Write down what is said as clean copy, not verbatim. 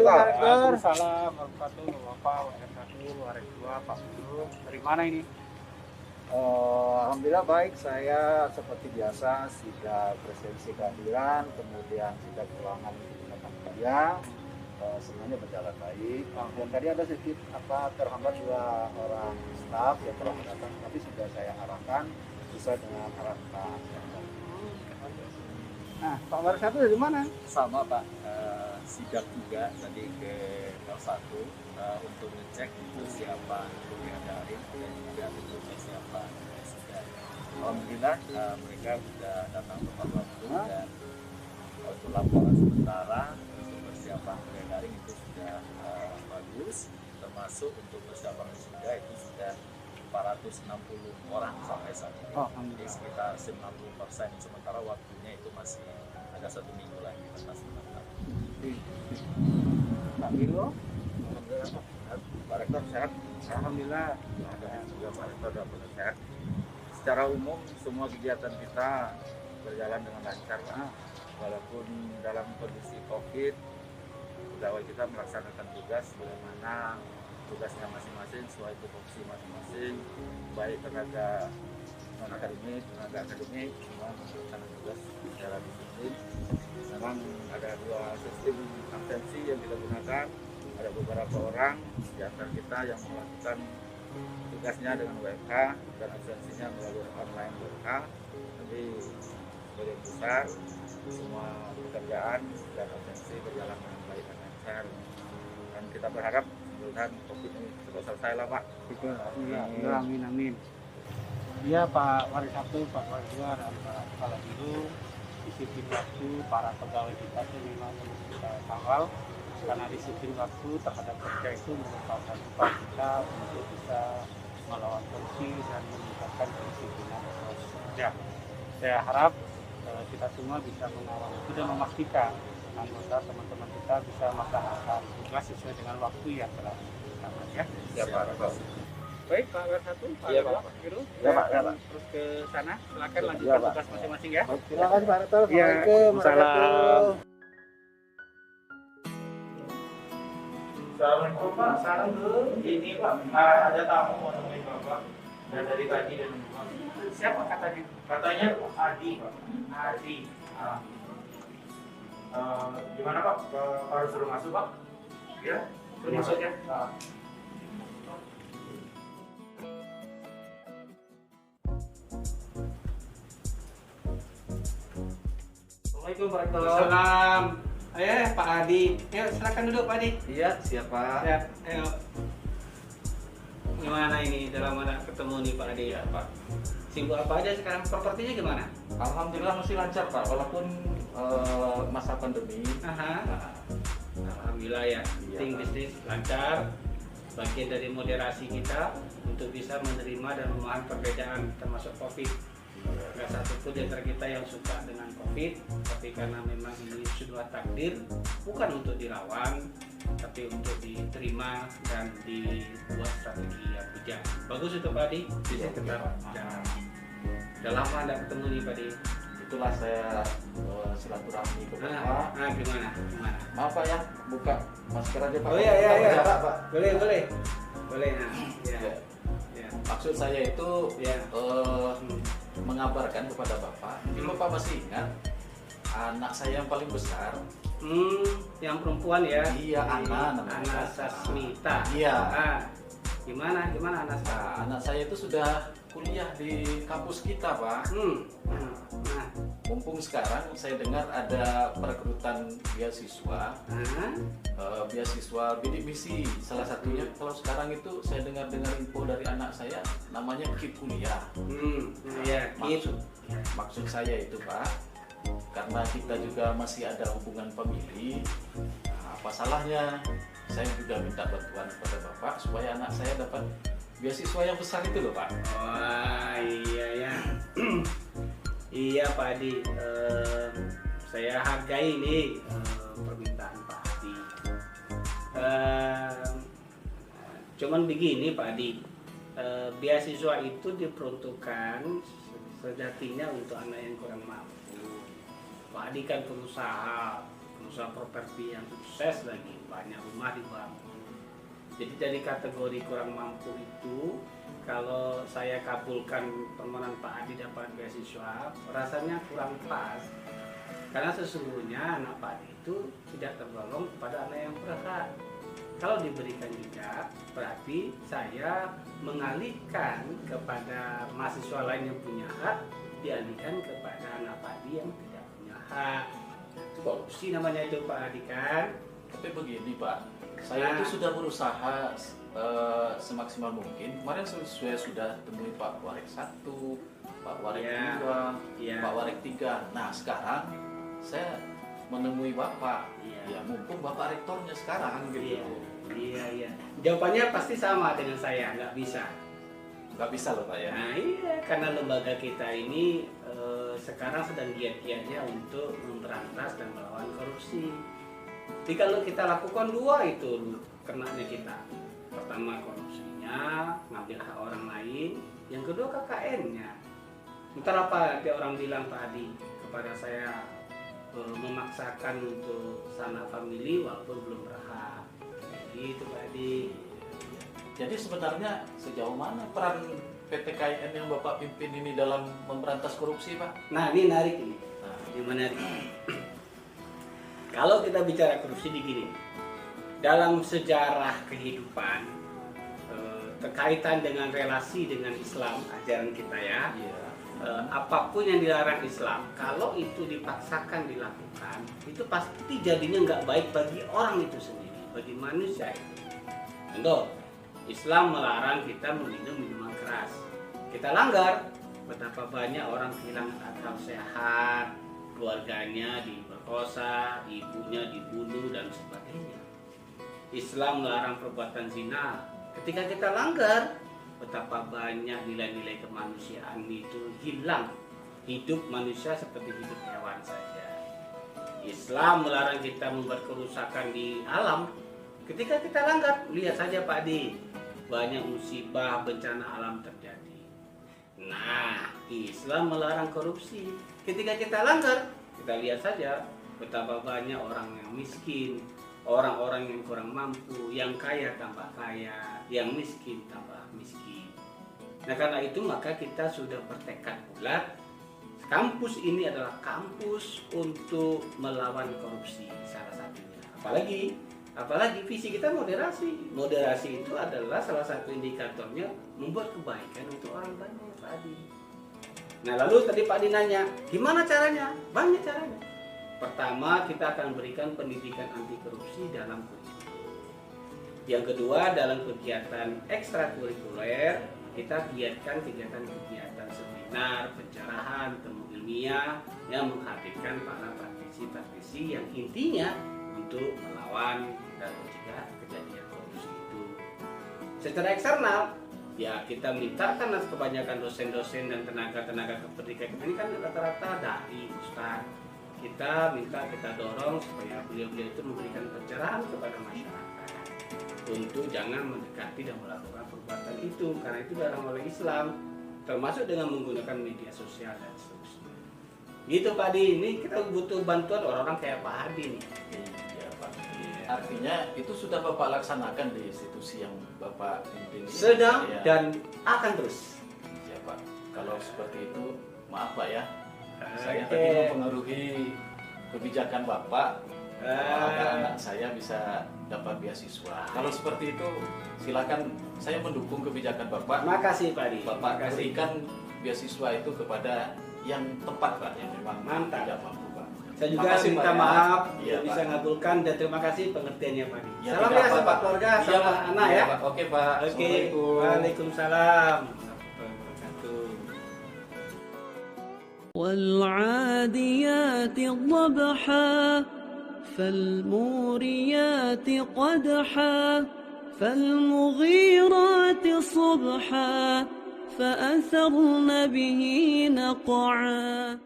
Waalaikumsalam warahmatullahi wabarakatuh. Waalaikumsalam Pak Guru. Dari mana ini? Alhamdulillah baik, saya seperti biasa sidang presensi kehadiran, kemudian sidang keuangan digunakan kuliah, semuanya berjalan baik. Dan tadi ada sedikit terhambat 2 orang staf yang telah datang, tapi sudah saya arahkan sesuai dengan arahan Pak. Nah, Pak Waris satu dari mana? Sama Pak, sidak juga tadi ke 01 untuk ngecek itu siapa kuliah daring dan juga untuk siapa sidang. Alhamdulillah mereka sudah datang tepat waktu dan untuk laporan sementara untuk persiapan kuliah daring itu sudah bagus, termasuk untuk persiapan wisuda itu sudah 460 orang sampai saat ini. Jadi sekitar 90%, sementara waktunya itu masih ada 1 minggu lagi atas pendaftaran. Pak Guru. Alhamdulillah Pak Rektor sehat. Alhamdulillah. Dan juga Pak Rektor dapat sehat. Secara umum semua kegiatan kita berjalan dengan lancar Pak. Walaupun dalam kondisi COVID, pegawai kita melaksanakan tugas bagaimana tugasnya masing-masing sesuai tupoksi masing-masing, baik tenaga non akademik, tenaga akademik, semua melaksanakan tugas secara disiplin. Memang ada 2 sistem absensi yang kita gunakan. Ada beberapa orang di antara kita yang melakukan tugasnya dengan WFH dan absensinya melalui online WFH. Tapi sebagian besar semua pekerjaan dan absensi berjalan dengan baik dan lancar. Dan kita berharap mudah-mudahan COVID ini cepat selesai lah Pak. Amin, amin. Iya Pak Waris 1, Pak Waris 2, dan Pak Kepala Biro. Disiplin waktu para pegawai kita itu memang perlu kita kawal, karena disiplin waktu terhadap kerja itu merupakan upaya kita untuk bisa melawan korupsi dan meningkatkan kedisiplinan kerja. Saya harap kita semua bisa mengawal itu dan memastikan anggota teman-teman kita bisa melaksanakan tugas sesuai dengan waktu yang telah disepakati ya. Siapa Pak? Baik Pak Waris 1, Pak Iya, 2, Pak. Pak Guru. Iya, Pak. Iya, Pak. Terus ke sana, silakan Iya, lanjutkan Pak. tugas masing-masing ya. Terima kasih Pak Rektor. Ya, Waalaikumsalam. Assalamualaikum Pak, salam dulu. Ini Pak, ada tamu mau nemuin Bapak. Dan dari tadi dan Siapa katanya? katanya Adi Pak. Adi. Gimana Pak? Harus suruh masuk Pak? Ya, suruh masuk ya. Assalamualaikum Pak Rektor. Salam. Pak Adi. Ayo silakan duduk Pak Adi. Iya, siapa? Ya, ayo. Gimana ini dalam mana ketemu nih Pak Adi ya Pak? Sibuk apa aja sekarang? Propertinya gimana? Alhamdulillah masih lancar Pak, walaupun masa pandemi. Alhamdulillah ya. Iya, Ting Pak. bisnis lancar. Bagian dari moderasi kita untuk bisa menerima dan memahami perbedaan termasuk COVID. Nggak satu pun di antara kita yang suka dengan COVID, tapi karena memang ini sudah takdir, bukan untuk dilawan, tapi untuk diterima dan dibuat strategi yang bijak. Bagus itu Pak Adi, bisa tetap jalan. Udah lama Anda ketemu nih Pak Adi. Itulah saya silaturahmi ke Bapak. Gimana? Maaf Pak ya, buka masker aja Pak. Oh iya. Jarak, Pak. Boleh. Nah, ya. Ya. Maksud saya itu Ya. mengabarkan kepada Bapak, ini Bapak masih ingat anak saya yang paling besar? Yang perempuan ya? Iya, Ana namanya. Ana Sasmita. Iya. Gimana Ana Sasmita? Nah, anak saya itu sudah kuliah di kampus kita Pak. Nah, Mumpung sekarang saya dengar ada perekrutan beasiswa, beasiswa bidik misi. Salah satunya kalau sekarang itu saya dengar info dari anak saya, namanya KIP kuliah. ya, Maksud saya itu Pak, karena kita juga masih ada hubungan famili, nah, apa salahnya saya juga minta bantuan kepada Bapak supaya anak saya dapat beasiswa yang besar itu loh Pak. Wah, iya ya. Iya Pak Adi, saya hargai ini permintaan Pak Adi. Cuman begini Pak Adi, beasiswa itu diperuntukkan sejatinya untuk anak yang kurang mampu. Pak Adi kan pengusaha, pengusaha properti yang sukses lagi, banyak rumah dibangun. Jadi dari kategori kurang mampu itu, kalau saya kabulkan permohonan Pak Adi dapat beasiswa, rasanya kurang pas. Karena sesungguhnya anak Pak Adi itu tidak tergolong kepada anak yang berhak. Kalau diberikan juga, berarti saya mengalihkan kepada mahasiswa lain yang punya hak, dialihkan kepada anak Pak Adi yang tidak punya hak. Korupsi namanya itu Pak Adi kan. Tapi begini Pak, saya itu sudah berusaha semaksimal mungkin. Kemarin saya sudah temui Pak Warek 1, Pak Warek 2, Pak Warek 3. Nah sekarang saya menemui Bapak, ya mumpung Bapak rektornya sekarang gitu. Iya. Jawabannya pasti sama dengan saya, nggak bisa. Nggak bisa loh Pak ya. Nah iya, karena lembaga kita ini sekarang sedang giat-giatnya untuk memberantas dan melawan korupsi. Jadi kalau kita lakukan dua itu kenanya kita. Pertama korupsinya, ngambil hak orang lain. Yang kedua KKN-nya. Entar apa dia orang bilang Pak Adi kepada saya, memaksakan untuk sanak famili walaupun belum berhak. Gitu Pak Adi. Jadi sebenarnya sejauh mana peran PT KIN yang Bapak pimpin ini dalam memberantas korupsi Pak? Nah ini menarik ini. Ini menarik. Kalau kita bicara korupsi begini, dalam sejarah kehidupan terkaitan dengan relasi dengan Islam, ajaran kita ya, apapun yang dilarang Islam, kalau itu dipaksakan dilakukan, itu pasti jadinya nggak baik bagi orang itu sendiri, bagi manusia itu. Contoh, Islam melarang kita meminum minuman keras. Kita langgar, betapa banyak orang kehilangan akal sehat, keluarganya diperkosa, ibunya dibunuh dan sebagainya. Islam melarang perbuatan zina. Ketika kita langgar, betapa banyak nilai-nilai kemanusiaan itu hilang. Hidup manusia seperti hidup hewan saja. Islam melarang kita membuat kerusakan di alam. Ketika kita langgar, lihat saja Pak Adi, banyak musibah, bencana alam terjadi. Nah, Islam melarang korupsi. Ketika kita langgar, kita lihat saja betapa banyak orang yang miskin, orang-orang yang kurang mampu, yang kaya tambah kaya, yang miskin tambah miskin. Nah karena itu maka kita sudah bertekad bulat, kampus ini adalah kampus untuk melawan korupsi salah satunya. Apalagi visi kita moderasi. Moderasi itu adalah salah satu indikatornya membuat kebaikan untuk orang banyak Pak Adi. Nah lalu tadi Pak Adi nanya, gimana caranya? Banyak caranya. Pertama, kita akan berikan pendidikan anti korupsi dalam kurikulum. Yang kedua, dalam kegiatan ekstrakurikuler, kita giatkan kegiatan-kegiatan seminar, pencerahan, temu ilmiah yang menghadirkan para praktisi-praktisi yang intinya untuk melawan dan mencegah kejadian korupsi itu. Secara eksternal, ya kita minta karena kebanyakan dosen-dosen dan tenaga-tenaga kependidikan ini kan rata-rata dari ustaz. Kita dorong supaya beliau-beliau itu memberikan pencerahan kepada masyarakat untuk jangan mendekati dan melakukan perbuatan itu, karena itu dilarang oleh Islam, termasuk dengan menggunakan media sosial dan seterusnya. Gitu Pak Adi, ini kita butuh bantuan orang-orang kayak Pak Hadi nih. Iya Pak. Artinya itu sudah Bapak laksanakan di institusi yang Bapak pimpin. Sedang dan akan terus. Ya Pak. Kalau seperti itu, maaf Pak ya. Saya tadi mempengaruhi kebijakan Bapak, anak-anak saya bisa dapat beasiswa. Kalau seperti itu, silakan saya mendukung kebijakan Bapak. Makasih Pak Adi. Bapak berikan beasiswa itu kepada yang tepat Pak, yang memang tidak mampu Pak. Saya juga minta maaf bisa ngabulkan dan terima kasih pengertiannya Pak Adi. Ya, salam ya sama keluarga, sama anak ya. Pak. Oke Pak. Oke. Waalaikumsalam. والعاديات ضبحا فالموريات قدحا فالمغيرات صبحا فأثرن به نقعا